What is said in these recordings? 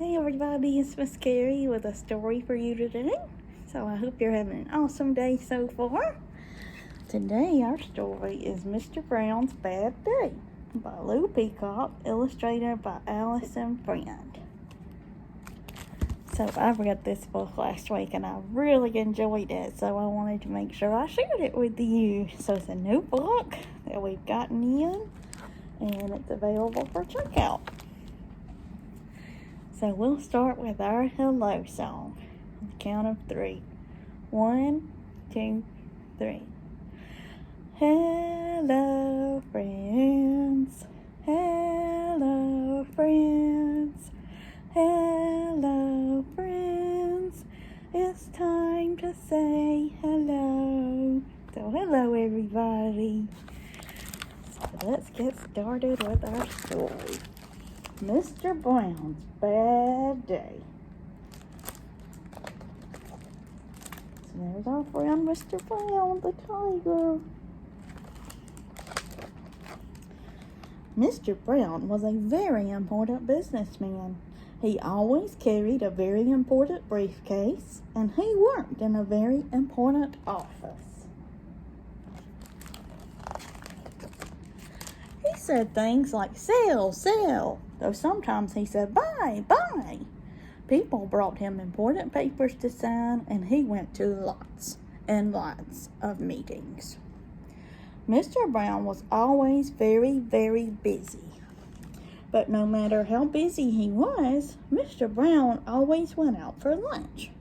Hey everybody, it's Miss Carrie with a story for you today. So I hope you're having an awesome day so far. Today our story is Mr. Brown's Bad Day by Lou Peacock, illustrated by Allison Friend. So I read this book last week and I really enjoyed it, so I wanted to make sure I shared it with you. So it's a new book that we've gotten in and it's available for checkout. So we'll start with our hello song. On the count of 3. 1, 2, 3. Hello, friends. Hello, friends. Hello, friends. It's time to say hello. So hello, everybody. So let's get started with our story. Mr. Brown's Bad Day. So there's our friend Mr. Brown, the tiger. Mr. Brown was a very important businessman. He always carried a very important briefcase, and he worked in a very important office. He said things like, sell, sell, though sometimes he said, buy, buy. People brought him important papers to sign, and he went to lots and lots of meetings. Mr. Brown was always very, very busy. But no matter how busy he was, Mr. Brown always went out for lunch.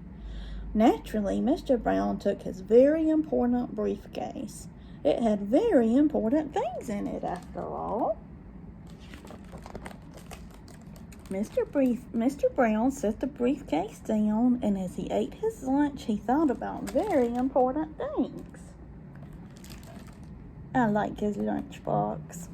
Naturally, Mr. Brown took his very important briefcase. It had very important things in it, after all. Mr. Brown set the briefcase down, and as he ate his lunch, he thought about very important things. I like his lunchbox.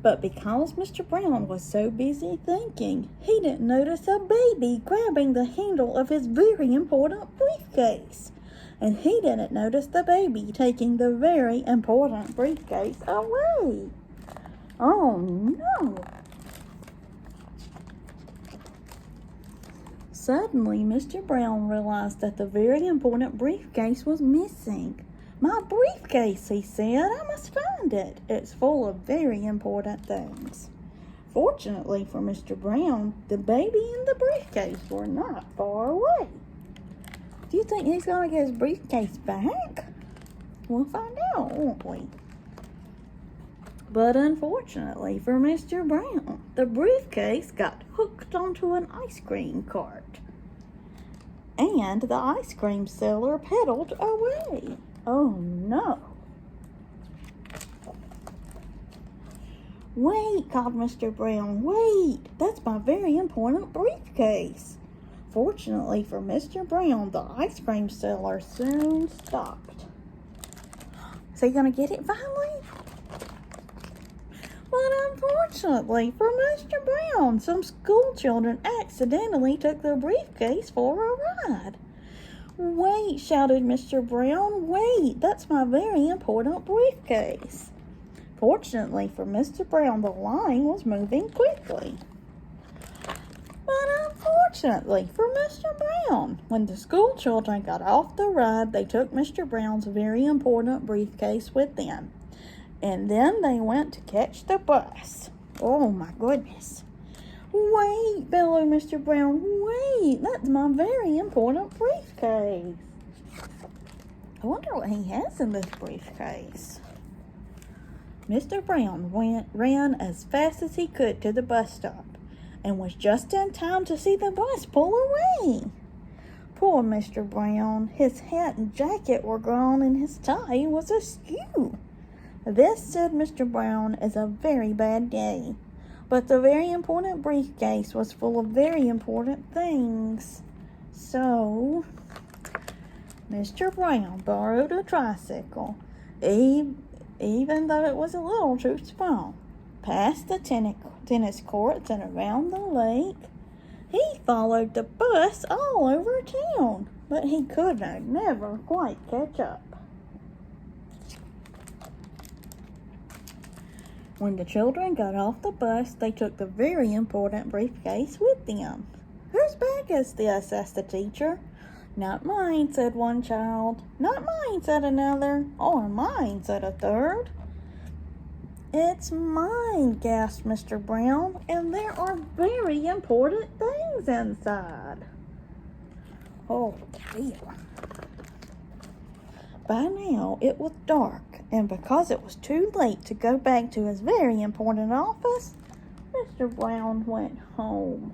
But because Mr. Brown was so busy thinking, he didn't notice a baby grabbing the handle of his very important briefcase. And he didn't notice the baby taking the very important briefcase away. Oh no! Suddenly, Mr. Brown realized that the very important briefcase was missing. My briefcase, he said. I must find it. It's full of very important things. Fortunately for Mr. Brown, the baby and the briefcase were not far away. Do you think he's going to get his briefcase back? We'll find out, won't we? But unfortunately for Mr. Brown, the briefcase got hooked onto an ice cream cart. And the ice cream seller pedaled away. Oh no! Wait, called Mr. Brown, wait! That's my very important briefcase. Fortunately for Mr. Brown, the ice cream seller soon stopped. Is he going to get it finally? But unfortunately for Mr. Brown, some school children accidentally took the briefcase for a ride. Wait, shouted Mr. Brown, wait, that's my very important briefcase. Fortunately for Mr. Brown, the line was moving quickly. But unfortunately for Mr. Brown, when the school children got off the ride, they took Mr. Brown's very important briefcase with them. And then they went to catch the bus. Oh my goodness. Wait, bellowed Mr. Brown, wait, that's my very important briefcase. I wonder what he has in this briefcase. Mr. Brown ran as fast as he could to the bus stop and was just in time to see the bus pull away. Poor Mr. Brown, his hat and jacket were gone and his tie was askew. This, said Mr. Brown, is a very bad day. But the very important briefcase was full of very important things. So, Mr. Brown borrowed a tricycle, even though it was a little too small, past the tennis courts and around the lake. He followed the bus all over town, but he could never quite catch up. When the children got off the bus, they took the very important briefcase with them. "Whose bag is this?" asked the teacher. "Not mine," said one child. "Not mine," said another. "Or mine," said a third. "It's mine," gasped Mr. Brown, "and there are very important things inside." Oh dear. By now it was dark, and because it was too late to go back to his very important office, Mr. Brown went home.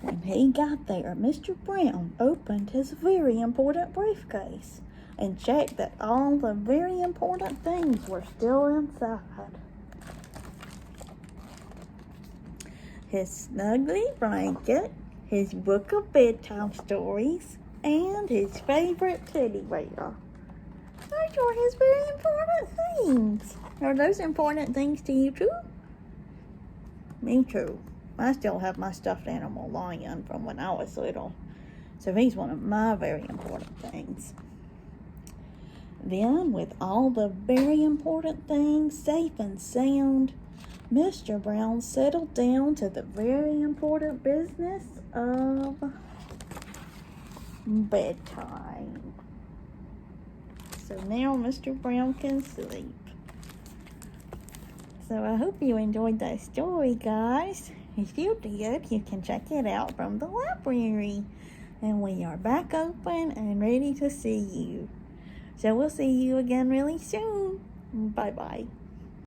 When he got there, Mr. Brown opened his very important briefcase and checked that all the very important things were still inside. His snuggly blanket, his book of bedtime stories, and his favorite teddy bear. Those are his very important things. Are those important things to you too? Me too. I still have my stuffed animal lion from when I was little, so he's one of my very important things. Then, with all the very important things safe and sound, Mr. Brown settled down to the very important business of bedtime. So now Mr. Brown can sleep. So I hope you enjoyed that story, guys. If you did, you can check it out from the library. And we are back open and ready to see you. So we'll see you again really soon. Bye-bye.